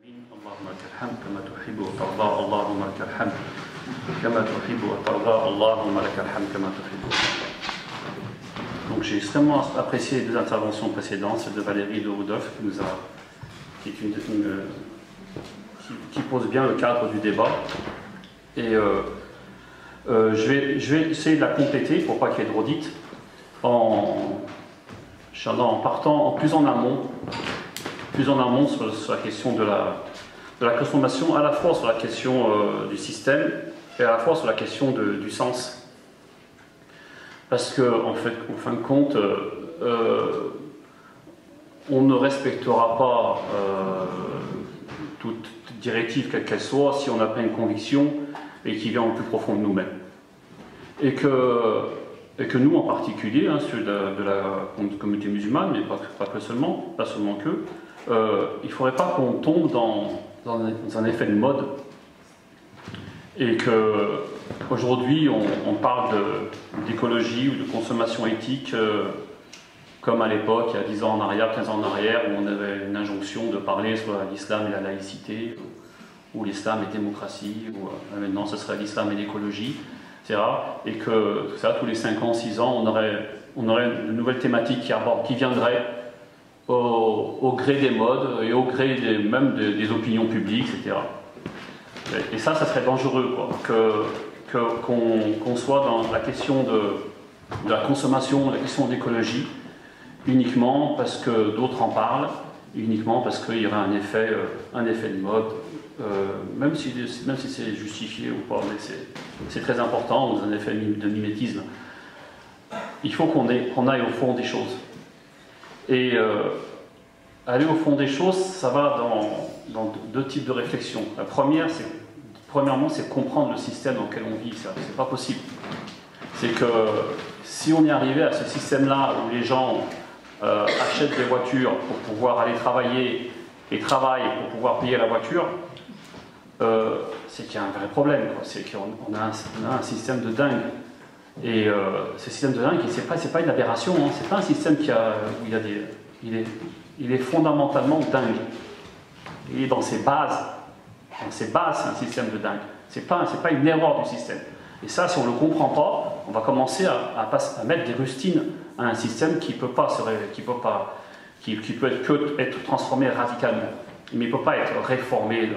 اللهم لك الحمد كما تحب وترضى اللهم لك الحمد كما تحب وترضى اللهم لك الحمد كما تحب وترضى. Donc j'ai extrêmement apprécié les deux interventions précédentes, celle de Valérie de Rudolph qui pose bien le cadre du débat. Et je vais essayer de la compléter pour pas qu'il y ait de redite en partant plus en amont sur la question de la consommation, à la fois sur la question du système et à la fois sur la question du sens. Parce qu'en fin de compte, on ne respectera pas toute directive, quelle qu'elle soit, si on n'a pas une conviction et qui vient au plus profond de nous-mêmes. Et que nous, en particulier, hein, ceux de la communauté musulmane, mais pas seulement que, il ne faudrait pas qu'on tombe dans un effet de mode et qu'aujourd'hui on parle d'écologie ou de consommation éthique comme à l'époque, il y a 10 ans en arrière, 15 ans en arrière, où on avait une injonction de parler sur l'islam et la laïcité, ou l'islam et démocratie, ou maintenant ce serait l'islam et l'écologie, etc. Et que ça, tous les 5 ans, 6 ans, on aurait une nouvelle thématique qui viendrait au gré des modes et au gré même des opinions publiques, etc. Et ça serait dangereux, quoi, qu'on soit dans la question de la consommation, la question d'écologie, uniquement parce que d'autres en parlent, uniquement parce qu'il y aurait un effet de mode, même si c'est justifié ou pas, mais c'est très important, dans un effet de mimétisme. Il faut qu'on aille au fond des choses. Et aller au fond des choses, ça va dans deux types de réflexions. La première, premièrement, c'est comprendre le système dans lequel on vit. Ça, c'est pas possible. C'est que si on est arrivé à ce système-là où les gens achètent des voitures pour pouvoir aller travailler et travaillent pour pouvoir payer la voiture, c'est qu'il y a un vrai problème. C'est qu'on a un système de dingue. Et ce système de dingue, c'est pas une aberration, hein. C'est pas un système où il est fondamentalement dingue. Il est dans ses bases. C'est un système de dingue. C'est pas une erreur du système. Et ça, si on ne le comprend pas, on va commencer à mettre des rustines à un système qui peut être transformé radicalement, mais il ne peut pas être réformé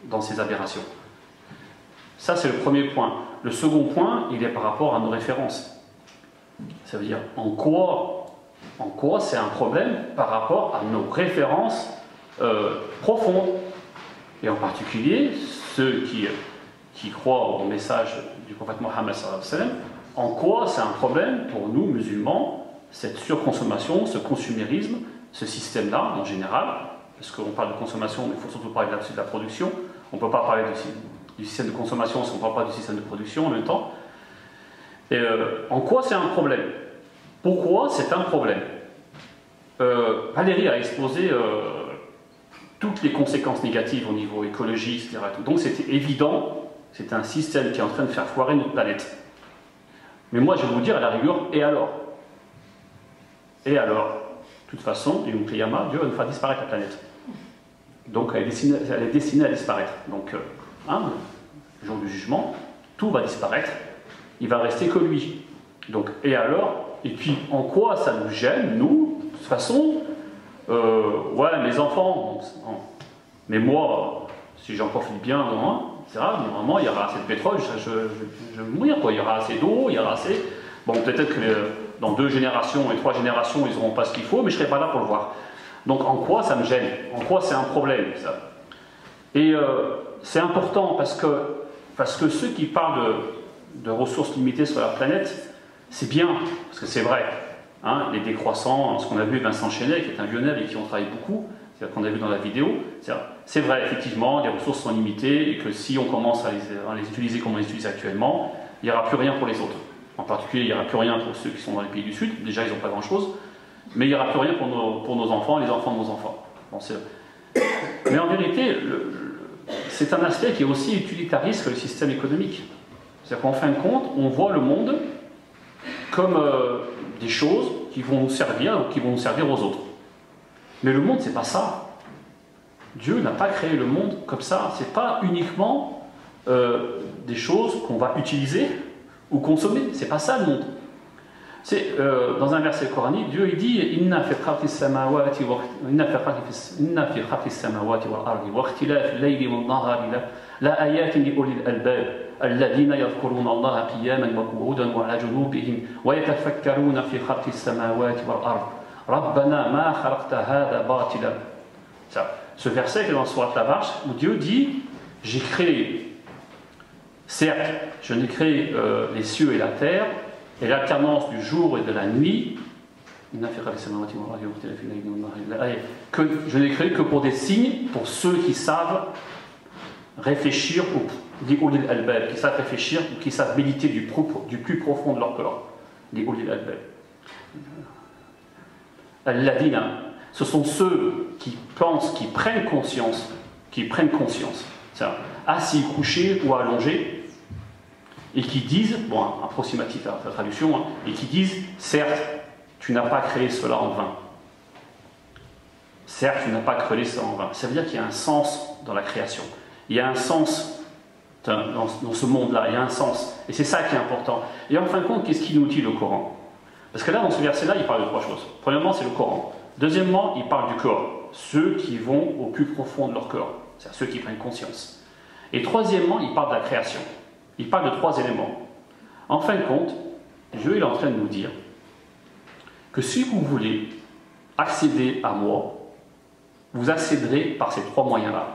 dans ses aberrations. Ça, c'est le premier point. Le second point, il est par rapport à nos références. Ça veut dire en quoi c'est un problème par rapport à nos références profondes. Et en particulier, ceux qui croient au message du prophète Mohammed sallallahu alayhi wa sallam, en quoi c'est un problème pour nous, musulmans, cette surconsommation, ce consumérisme, ce système-là, en général, parce qu'on parle de consommation, mais il faut surtout parler de la production. On ne peut pas parler du système de consommation si on ne parle pas du système de production en même temps. Et en quoi c'est un problème? Pourquoi c'est un problème? Valérie a exposé toutes les conséquences négatives au niveau écologique, etc. Donc c'était évident, c'est un système qui est en train de faire foirer notre planète. Mais moi je vais vous dire à la rigueur, et alors? Et alors? De toute façon, Yom Kiyama, Dieu va nous faire disparaître la planète. Donc elle est destinée à disparaître. Donc, le jour du jugement, tout va disparaître, il va rester que lui. Donc, et alors? Et puis en quoi ça nous gêne, nous? De toute façon, ouais, mes enfants, mais moi, si j'en profite bien, normalement, il y aura assez de pétrole, je vais mourir, quoi. Il y aura assez d'eau, il y aura assez... Bon, peut-être que dans 2 générations et 3 générations, ils n'auront pas ce qu'il faut, mais je ne serai pas là pour le voir. Donc, en quoi ça me gêne? En quoi c'est un problème, ça? Et c'est important parce que ceux qui parlent de ressources limitées sur la planète, c'est bien, parce que c'est vrai. Hein, les décroissants, ce qu'on a vu Vincent Chenet, qui est un Lyonnais avec qui on travaille beaucoup, c'est ce qu'on a vu dans la vidéo, c'est vrai, effectivement, les ressources sont limitées et que si on commence à les utiliser comme on les utilise actuellement, il n'y aura plus rien pour les autres. En particulier, il n'y aura plus rien pour ceux qui sont dans les pays du Sud, déjà ils n'ont pas grand-chose, mais il n'y aura plus rien pour nos enfants, les enfants de nos enfants. Bon, mais en vérité, c'est un aspect qui est aussi utilitariste que le système économique. C'est-à-dire qu'en fin de compte, on voit le monde comme des choses qui vont nous servir ou qui vont nous servir aux autres. Mais le monde, c'est pas ça. Dieu n'a pas créé le monde comme ça. Ce n'est pas uniquement des choses qu'on va utiliser ou consommer. C'est pas ça le monde. C'est dans un verset coranique, Dieu il dit Inna fi khalqis samawati wa ardi wa ikhtilaf al-layli wan-nahari la ayatin li ulil albab alladhina yadhkuruna Allaha qiyaman wa qu'udan wa 'ala junubihim wa yatafakkaruna fi khalqis samawati wal ard Rabbana ma khalaqta hadha batilan. Ce verset qui est dans Sourate Al-Vache où Dieu dit j'ai créé, certes, je n'ai créé les cieux et la terre et l'alternance du jour et de la nuit, que je n'ai créé que pour des signes, pour ceux qui savent réfléchir, ou qui savent réfléchir, ou qui savent méditer du plus profond de leur cœur. Alladina, ce sont ceux qui pensent, qui prennent conscience, assis, couchés ou allongés, et qui disent, bon, approximatif à la traduction, hein, et qui disent, certes, tu n'as pas créé cela en vain. Certes, tu n'as pas créé cela en vain. Ça veut dire qu'il y a un sens dans la création. Il y a un sens dans ce monde-là, il y a un sens. Et c'est ça qui est important. Et en fin de compte, qu'est-ce qui nous dit le Coran? Parce que là, dans ce verset-là, il parle de trois choses. Premièrement, c'est le Coran. Deuxièmement, il parle du corps. Ceux qui vont au plus profond de leur corps. C'est-à-dire ceux qui prennent conscience. Et troisièmement, il parle de la création. Il parle de trois éléments. En fin de compte, Dieu est en train de nous dire que si vous voulez accéder à moi, vous accéderez par ces trois moyens-là.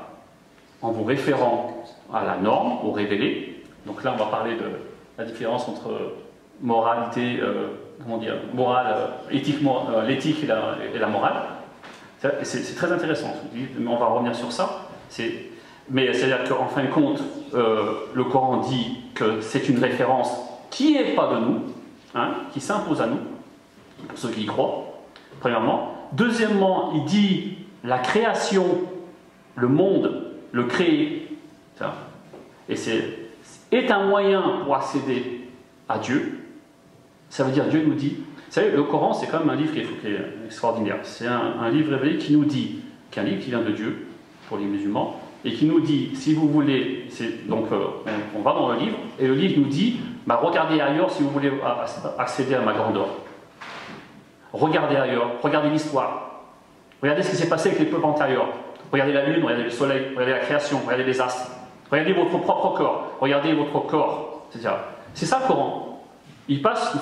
En vous référant à la norme, au révélé. Donc là, on va parler de la différence entre moralité, morale, l'éthique et la morale. C'est très intéressant. Mais on va revenir sur ça. Mais c'est-à-dire qu'en fin de compte, le Coran dit que c'est une référence qui n'est pas de nous, hein, qui s'impose à nous, pour ceux qui y croient, premièrement. Deuxièmement, il dit la création, le monde, le créé, et est un moyen pour accéder à Dieu. Ça veut dire, Dieu nous dit, vous savez, le Coran c'est quand même un livre qui est extraordinaire. C'est un livre révélé qui nous dit, qu'un livre qui vient de Dieu, pour les musulmans, et qui nous dit, si vous voulez, donc on va dans le livre, et le livre nous dit, bah, regardez ailleurs si vous voulez accéder à ma grandeur. Regardez ailleurs, regardez l'histoire, regardez ce qui s'est passé avec les peuples antérieurs, regardez la lune, regardez le soleil, regardez la création, regardez les astres, regardez votre propre corps, regardez votre corps, etc. C'est ça le Coran. Il passe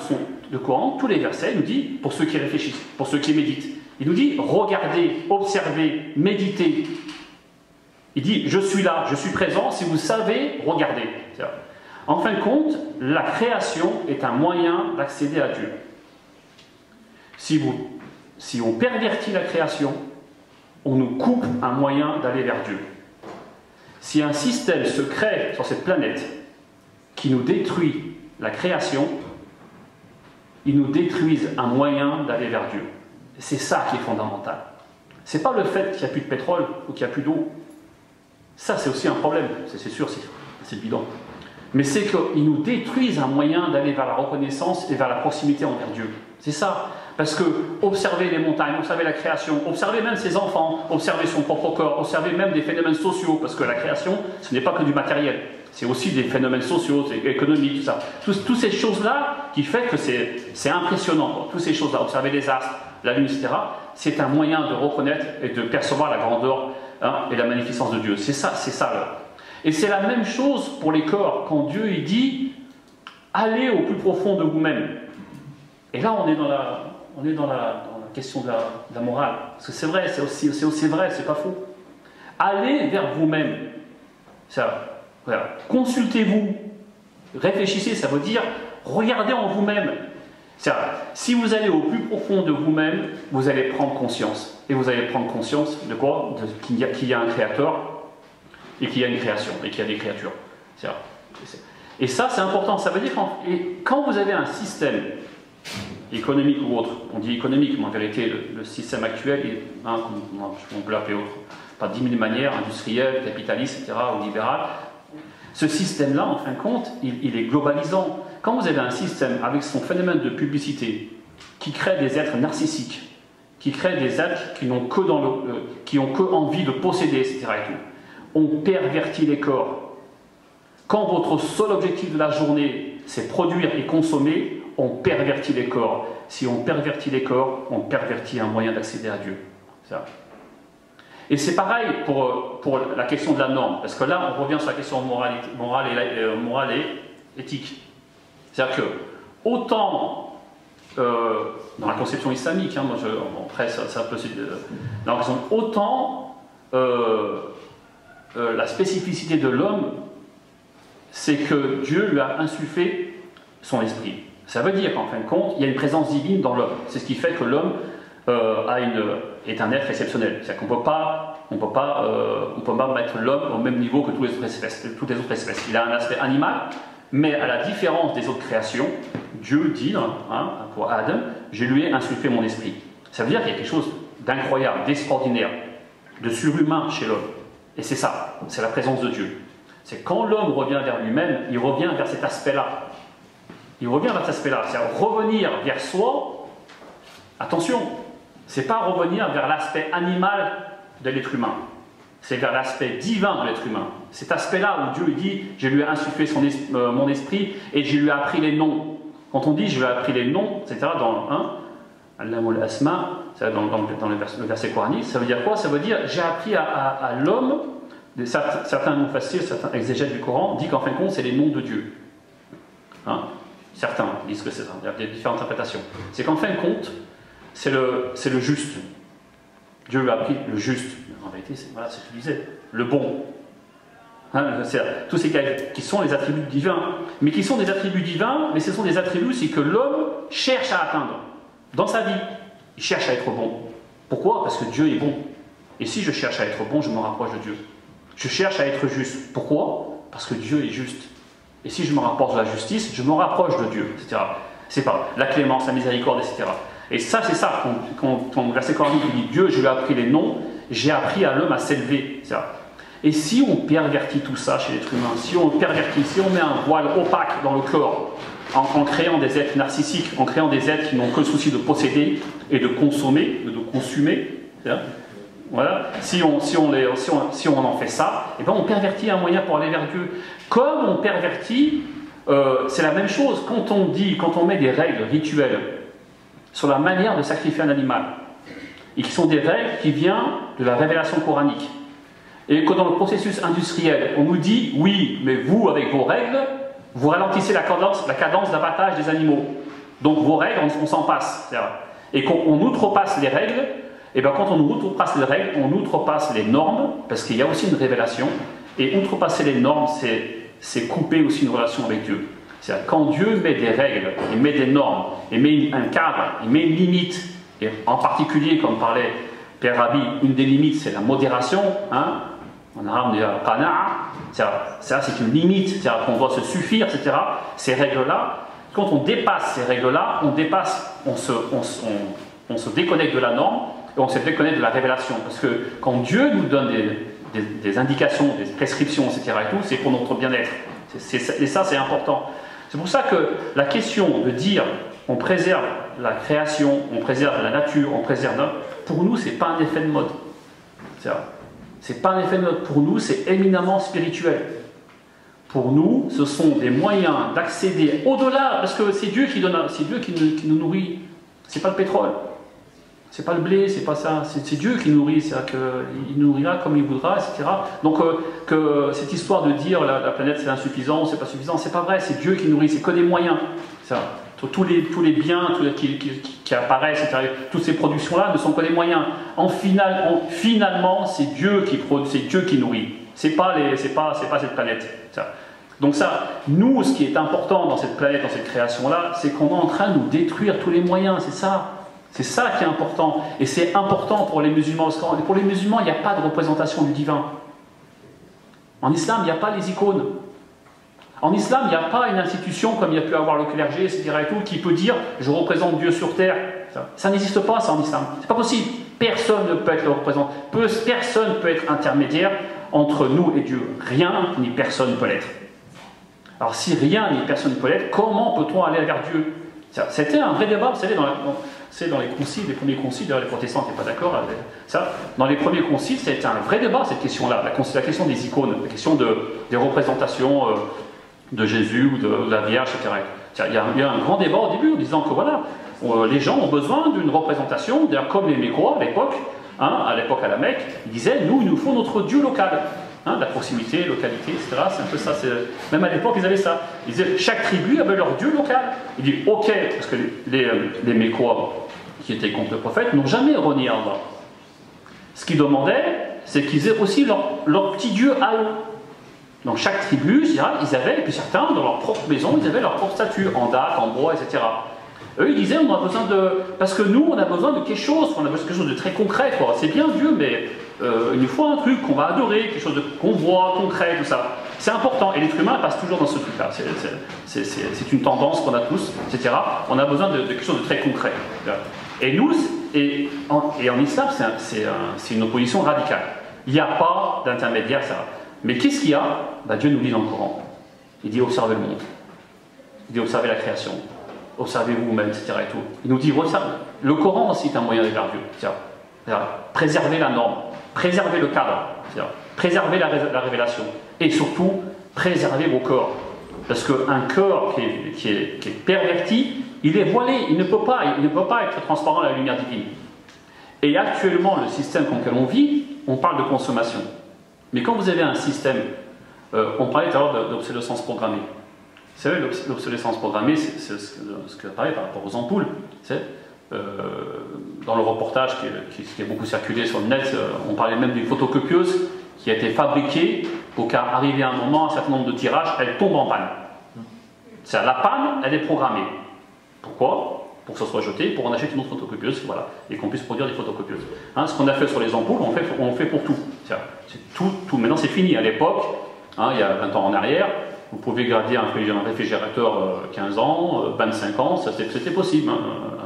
le Coran, tous les versets, il nous dit, pour ceux qui réfléchissent, pour ceux qui méditent, il nous dit, regardez, observez, méditez. Il dit, je suis là, je suis présent, si vous savez, regardez. En fin de compte, la création est un moyen d'accéder à Dieu. Si on pervertit la création, on nous coupe un moyen d'aller vers Dieu. Si un système se crée sur cette planète qui nous détruit la création, ils nous détruisent un moyen d'aller vers Dieu. C'est ça qui est fondamental. Ce n'est pas le fait qu'il n'y a plus de pétrole ou qu'il n'y a plus d'eau. Ça, c'est aussi un problème, c'est sûr, c'est évident. Mais c'est qu'ils nous détruisent un moyen d'aller vers la reconnaissance et vers la proximité envers Dieu. C'est ça. Parce que observer les montagnes, observer la création, observer même ses enfants, observer son propre corps, observer même des phénomènes sociaux, parce que la création, ce n'est pas que du matériel, c'est aussi des phénomènes sociaux, économiques, tout ça. Toutes ces choses-là qui fait que c'est impressionnant, quoi. Toutes ces choses-là, observer les astres, la lune, etc., c'est un moyen de reconnaître et de percevoir la grandeur, hein, et la magnificence de Dieu. C'est ça là. Et c'est la même chose pour les corps, quand Dieu il dit « Allez au plus profond de vous-même ». Et là, on est dans la question de la morale. Parce que c'est vrai, c'est aussi vrai, c'est pas faux. Allez vers vous-même. Voilà. Consultez-vous. Réfléchissez, ça veut dire regardez en vous-même. Si vous allez au plus profond de vous-même, vous allez prendre conscience. Et vous allez prendre conscience de quoi? Qu'il y a un créateur et qu'il y a une création et qu'il y a des créatures. Et ça, c'est important. Ça veut dire quand vous avez un système économique ou autre, on dit économique, mais en vérité, le système actuel, on peut l'appeler autre, par 10 000 manières, industriel, capitaliste, etc., ou libéral. Ce système-là, en fin de compte, il est globalisant. Quand vous avez un système avec son phénomène de publicité qui crée des êtres narcissiques, qui crée des êtres qui n'ont qui ont que envie de posséder, etc. et tout. On pervertit les corps. Quand votre seul objectif de la journée, c'est produire et consommer, on pervertit les corps. Si on pervertit les corps, on pervertit un moyen d'accéder à Dieu. Ça. Et c'est pareil pour la question de la norme, parce que là, on revient sur la question morale et éthique. C'est-à-dire que, autant dans la conception islamique, hein, moi après c'est un peu autant la spécificité de l'homme, c'est que Dieu lui a insufflé son esprit. Ça veut dire qu'en fin de compte, il y a une présence divine dans l'homme. C'est ce qui fait que l'homme est un être exceptionnel. C'est-à-dire qu'on ne peut pas mettre l'homme au même niveau que toutes les autres espèces. Il a un aspect animal, mais à la différence des autres créations, Dieu dit, pour Adam, je lui ai insufflé mon esprit. Ça veut dire qu'il y a quelque chose d'incroyable, d'extraordinaire, de surhumain chez l'homme. Et c'est ça, c'est la présence de Dieu. C'est quand l'homme revient vers lui-même, il revient vers cet aspect-là. Il revient vers cet aspect-là, c'est-à-dire revenir vers soi. Attention, c'est pas revenir vers l'aspect animal de l'être humain. C'est vers l'aspect divin de l'être humain. Cet aspect-là où Dieu dit « je lui ai insufflé mon esprit et je lui ai appris les noms ». Quand on dit « je lui ai appris les noms », etc., dans Allamul Asma, dans le verset coranique, ça veut dire quoi? Ça veut dire « j'ai appris à l'homme », certains mufassirs, certains exégètes du Coran disent qu'en fin de compte, c'est les noms de Dieu. Certains disent que c'est ça, il y a différentes interprétations. C'est qu'en fin de compte, c'est le juste. Dieu lui a appris le juste. En vérité, c'est ce qu'il disait, le bon. Tous ces qui sont les attributs divins. Mais qui sont des attributs divins, mais ce sont des attributs aussi que l'homme cherche à atteindre. Dans sa vie, il cherche à être bon. Pourquoi? Parce que Dieu est bon. Et si je cherche à être bon, je me rapproche de Dieu. Je cherche à être juste. Pourquoi? Parce que Dieu est juste. Et si je me rapproche de la justice, je me rapproche de Dieu, etc. C'est pas la clémence, la miséricorde, etc. Et ça, c'est ça, quand le verset coranique dit Dieu, je lui ai appris les noms, j'ai appris à l'homme à s'élever, etc. Et si on pervertit tout ça chez l'être humain, si on met un voile opaque dans le corps, en créant des êtres narcissiques, en créant des êtres qui n'ont que le souci de posséder et de consommer, de consumer, voilà. Si on en fait ça, eh ben on pervertit un moyen pour aller vers Dieu. Comme on pervertit, c'est la même chose quand on met des règles rituelles sur la manière de sacrifier un animal, et qui sont des règles qui viennent de la révélation coranique, et que dans le processus industriel, on nous dit, oui, mais vous, avec vos règles, vous ralentissez la cadence d'abattage des animaux. Donc vos règles, on s'en passe. Et qu'on outrepasse les règles, et bien quand on outrepasse les règles, on outrepasse les normes, parce qu'il y a aussi une révélation, et outrepasser les normes, c'est couper aussi une relation avec Dieu. C'est-à-dire quand Dieu met des règles, il met des normes, il met un cadre, il met une limite, et en particulier, comme parlait Père Rabbi, une des limites, c'est la modération, en arabe on dit qana'a, ça c'est une limite, c'est-à-dire qu'on doit se suffire, etc. Ces règles-là, quand on dépasse ces règles-là, on se déconnecte de la norme, et on se déconnecte de la révélation, parce que quand Dieu nous donne des indications, des prescriptions, etc., c'est pour notre bien-être. Et ça, c'est important. C'est pour ça que la question de dire on préserve la création, on préserve la nature, on préserve notre... Pour nous, ce n'est pas un effet de mode. C'est pas un effet de mode. Pour nous, c'est éminemment spirituel. Pour nous, ce sont des moyens d'accéder au-delà, parce que c'est Dieu qui donne, c'est Dieu qui nous nourrit. C'est pas le pétrole. C'est pas le blé, c'est pas ça, c'est Dieu qui nourrit, c'est-à-dire qu'il nourrira comme il voudra, etc. Donc que cette histoire de dire la planète c'est insuffisant, c'est pas suffisant, c'est pas vrai, c'est Dieu qui nourrit, c'est que des moyens. Tous les biens qui apparaissent, etc., toutes ces productions-là ne sont que des moyens. Finalement, c'est Dieu qui nourrit. C'est pas cette planète. Donc ça, nous, ce qui est important dans cette planète, dans cette création-là, c'est qu'on est en train de nous détruire tous les moyens, c'est ça. C'est ça qui est important. Et c'est important pour les musulmans. Parce que pour les musulmans, il n'y a pas de représentation du divin. En islam, il n'y a pas les icônes. En islam, il n'y a pas une institution comme il y a pu avoir le clergé, etc. et tout, qui peut dire « je représente Dieu sur terre ». Ça n'existe pas, ça, en islam. C'est pas possible. Personne ne peut être le représentant. Personne ne peut être intermédiaire entre nous et Dieu. Rien ni personne ne peut l'être. Alors si rien ni personne ne peut l'être, comment peut-on aller vers Dieu? C'était un vrai débat, vous savez, C'est dans les conciles, les premiers conciles, d'ailleurs les protestants n'étaient pas d'accord avec ça. Dans les premiers conciles, c'était un vrai débat, cette question-là, la question des icônes, la question des représentations de Jésus ou de la Vierge, etc. Il y a eu un grand débat au début en disant que voilà, les gens ont besoin d'une représentation, d'ailleurs comme les Mécois à l'époque, à la Mecque, ils disaient, nous, il nous faut notre Dieu local. La proximité, localité, etc. C'est un peu ça. Même à l'époque, ils avaient ça. Ils disaient, chaque tribu avait leur Dieu local. Ils disent, ok, parce que les Mécois qui étaient contre le prophète n'ont jamais renié Allah. Ce qu'ils demandaient, c'est qu'ils aient aussi leur petit Dieu à eux. Donc chaque tribu, ils avaient, et puis certains, dans leur propre maison, ils avaient leur propre statue, en dattes, en bois, etc. Eux, ils disaient, on a besoin parce que nous, on a besoin de quelque chose, on a besoin de quelque chose de très concret, quoi. C'est bien Dieu, mais il nous faut un truc qu'on va adorer, quelque chose qu'on voit, concret, tout ça. C'est important, et l'être humain passe toujours dans ce truc-là. C'est une tendance qu'on a tous, etc. On a besoin de quelque chose de très concret. Et nous, en islam, c'est une opposition radicale. Il n'y a pas d'intermédiaire, ça. Mais qu'est-ce qu'il y a? Dieu nous dit dans le Coran. Il dit observez le monde. Il dit observez la création. Observez vous-même, etc. Et tout. Il nous dit le Coran aussi est un moyen d'élever Dieu. Préservez la norme, préservez le cadre, préservez la révélation. Et surtout, préservez vos corps. Parce qu'un corps qui est perverti, il est voilé, il ne peut pas être transparent à la lumière divine. Et actuellement, le système dans lequel on vit, on parle de consommation. Mais quand vous avez un système, on parlait tout à l'heure d'obsolescence programmée. Vous savez, l'obsolescence programmée, c'est ce que apparaît par rapport aux ampoules. Dans le reportage qui a beaucoup circulé sur le net, on parlait même d'une photocopieuse qui a été fabriquée pour qu'arrivé à un moment, un certain nombre de tirages, elle tombe en panne. La panne, elle est programmée. Pourquoi? Pour que ça soit jeté, pour en acheter une autre photocopieuse, voilà, et qu'on puisse produire des photocopieuses. Ce qu'on a fait sur les ampoules, on fait pour tout. Tout. Maintenant, c'est fini. À l'époque, il y a 20 ans en arrière, vous pouvez garder un réfrigérateur 15 ans, 25 ans, c'était possible.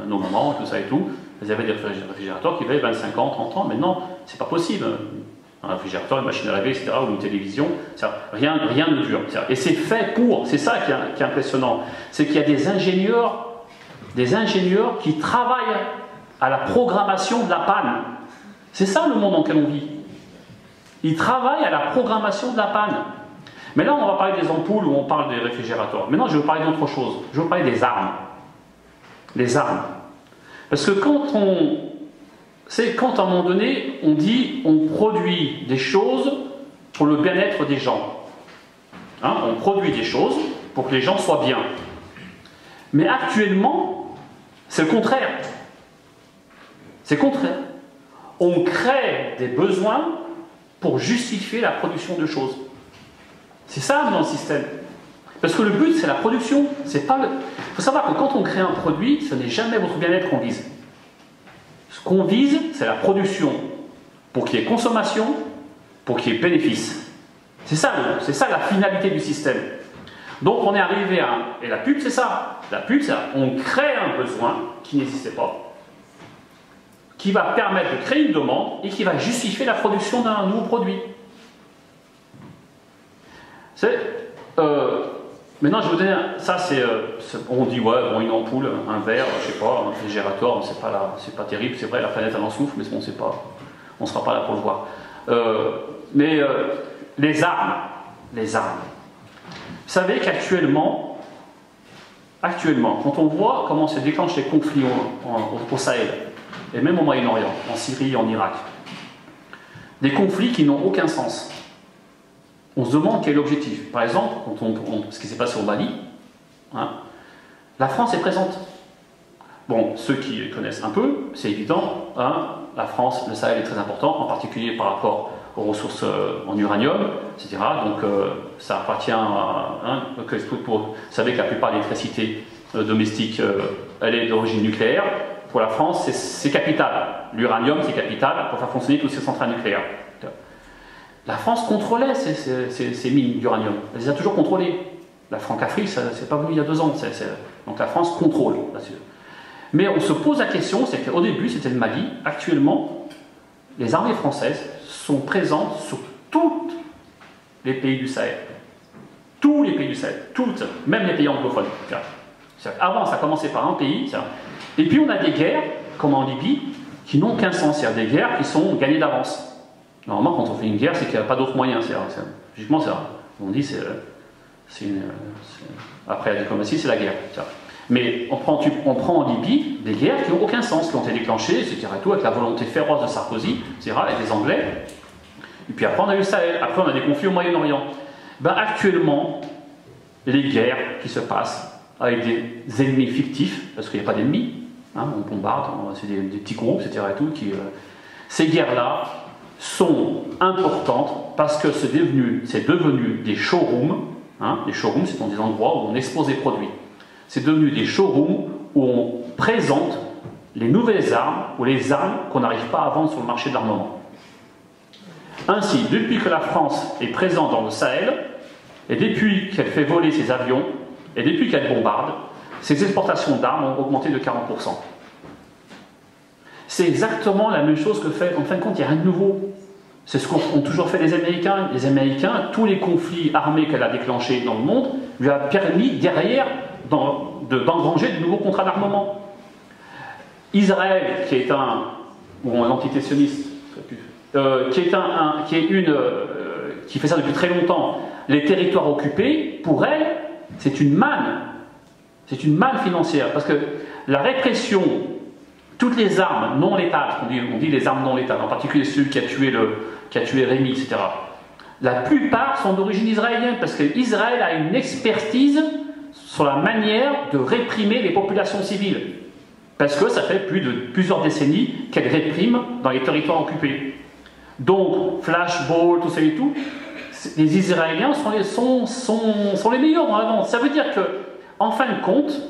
Nos mamans, tout ça et tout, ils avaient des réfrigérateurs qui avaient 25 ans, 30 ans. Maintenant, c'est pas possible. Un réfrigérateur, une machine à laver, etc., ou une télévision, rien ne dure. Et c'est fait pour, c'est ça qui est impressionnant, c'est qu'il y a des ingénieurs qui travaillent à la programmation de la panne. C'est ça le monde dans lequel on vit. Ils travaillent à la programmation de la panne. Mais là, on va parler des ampoules ou on parle des réfrigérateurs. Maintenant, je veux parler d'autre chose. Je veux parler des armes. Les armes. Parce que quand à un moment donné, on dit on produit des choses pour le bien-être des gens. On produit des choses pour que les gens soient bien. Mais actuellement, c'est le contraire. C'est le contraire. On crée des besoins pour justifier la production de choses. C'est ça dans le système. Parce que le but, c'est la production. Il faut savoir que quand on crée un produit, ce n'est jamais votre bien-être qu'on vise. Ce qu'on vise, c'est la production. Pour qu'il y ait consommation, pour qu'il y ait bénéfice. C'est ça la finalité du système. Donc on est arrivé à... Et la pub, c'est ça. La pub, c'est on crée un besoin qui n'existait pas, qui va permettre de créer une demande et qui va justifier la production d'un nouveau produit. Maintenant, je vous donne... Ça, on dit, ouais, bon, une ampoule, un verre, je sais pas, un réfrigérateur, c'est pas terrible, c'est vrai, la planète, elle en souffre, mais on ne sait pas. On ne sera pas là pour le voir. Les armes. Vous savez qu'actuellement, quand on voit comment se déclenchent les conflits au Sahel, et même au Moyen-Orient, en Syrie, en Irak, des conflits qui n'ont aucun sens. On se demande quel est l'objectif. Par exemple, ce qui s'est passé au Mali, la France est présente. Bon, ceux qui connaissent un peu, c'est évident, la France, le Sahel est très important, en particulier par rapport aux ressources en uranium, etc. Donc ça appartient à... vous savez que la plupart de l'électricité domestique, elle est d'origine nucléaire. Pour la France, c'est capital. L'uranium, c'est capital pour faire fonctionner toutes ces centrales nucléaires. La France contrôlait ces mines d'uranium. Elle les a toujours contrôlées. La Franc-Afrique, ça n'est pas venu il y a 2 ans. Donc la France contrôle là-dessus. Mais on se pose la question, c'est qu'au début, c'était le Mali. Actuellement, les armées françaises sont présentes sur tous les pays du Sahel. Tous les pays du Sahel. Toutes, même les pays anglophones. Avant, ça commençait par un pays. Et puis on a des guerres, comme en Libye, qui n'ont qu'un sens. C'est-à-dire des guerres qui sont gagnées d'avance. Normalement, quand on fait une guerre, c'est qu'il n'y a pas d'autre moyen. Logiquement, on dit après la diplomatie, c'est la guerre. Mais on prend en Libye des guerres qui n'ont aucun sens, qui ont été déclenchées, etc. Et tout, avec la volonté féroce de Sarkozy, etc., et des Anglais. Et puis après, on a eu le Sahel. Après, on a des conflits au Moyen-Orient. Actuellement, les guerres qui se passent avec des ennemis fictifs, parce qu'il n'y a pas d'ennemis, on bombarde, c'est des petits groupes, etc. Et tout, ces guerres-là sont importantes parce que c'est devenu des showrooms. Les showrooms, c'est des endroits où on expose des produits. C'est devenu des showrooms où on présente les nouvelles armes ou les armes qu'on n'arrive pas à vendre sur le marché de l'armement. Ainsi, depuis que la France est présente dans le Sahel, et depuis qu'elle fait voler ses avions, et depuis qu'elle bombarde, ses exportations d'armes ont augmenté de 40%. C'est exactement la même chose que fait, en fin de compte, il n'y a rien de nouveau. C'est ce qu'ont toujours fait les Américains. Les Américains, tous les conflits armés qu'elle a déclenchés dans le monde, lui a permis derrière d'engranger de nouveaux contrats d'armement. Israël, qui est l'entité sioniste, qui fait ça depuis très longtemps, les territoires occupés, pour elle, c'est une manne. C'est une manne financière. Parce que la répression, toutes les armes non létales, on dit les armes non létales, en particulier celui qui a tué Rémi, etc. La plupart sont d'origine israélienne, parce qu'Israël a une expertise sur la manière de réprimer les populations civiles. Parce que ça fait plusieurs décennies qu'elle réprime dans les territoires occupés. Donc, flashball, tout ça et tout, les Israéliens sont les meilleurs dans la vente. Ça veut dire que, en fin de compte,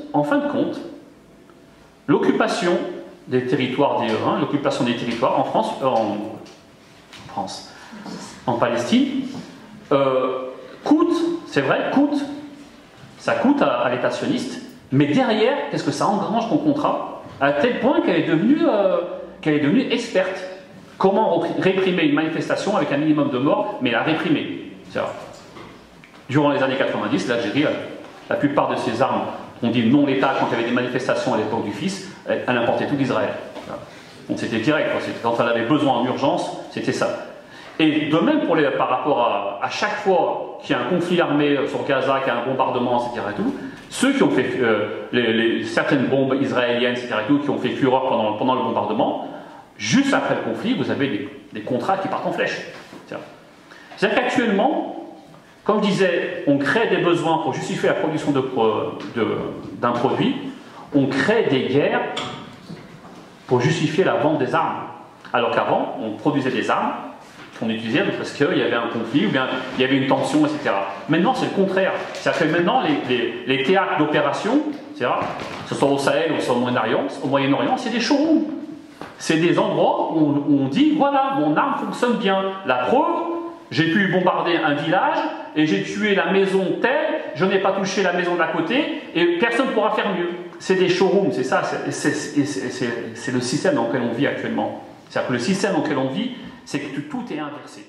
l'occupation des territoires l'occupation des territoires en Palestine, coûte, c'est vrai, ça coûte à l'État sioniste, mais derrière, qu'est-ce que ça engrange comme contrat, à tel point qu'elle est devenue experte. Comment réprimer une manifestation avec un minimum de morts, mais la réprimer. Durant les années 90, l'Algérie, la plupart de ses armes, on dit non létales, quand il y avait des manifestations à l'époque du fils, elle importait tout d'Israël. Donc c'était direct, quand elle avait besoin en urgence, c'était ça. Et de même par rapport à chaque fois qu'il y a un conflit armé sur Gaza, qu'il y a un bombardement, etc. Et tout, ceux qui ont fait certaines bombes israéliennes, etc. Et tout, qui ont fait fureur pendant le bombardement, juste après le conflit, vous avez des contrats qui partent en flèche. C'est-à-dire qu'actuellement, comme je disais, on crée des besoins pour justifier la production d'un produit, on crée des guerres pour justifier la vente des armes. Alors qu'avant, on produisait des armes qu'on utilisait parce qu'il y avait un conflit ou bien il y avait une tension, etc. Maintenant, c'est le contraire. C'est-à-dire que maintenant, les théâtres d'opération, que ce soit au Sahel ou au Moyen-Orient, c'est des showrooms. C'est des endroits où on dit, voilà, mon arme fonctionne bien. La preuve, j'ai pu bombarder un village et j'ai tué la maison telle, je n'ai pas touché la maison d'à côté et personne ne pourra faire mieux. C'est des showrooms, c'est ça, c'est le système dans lequel on vit actuellement. C'est-à-dire que le système dans lequel on vit, c'est que tout est inversé.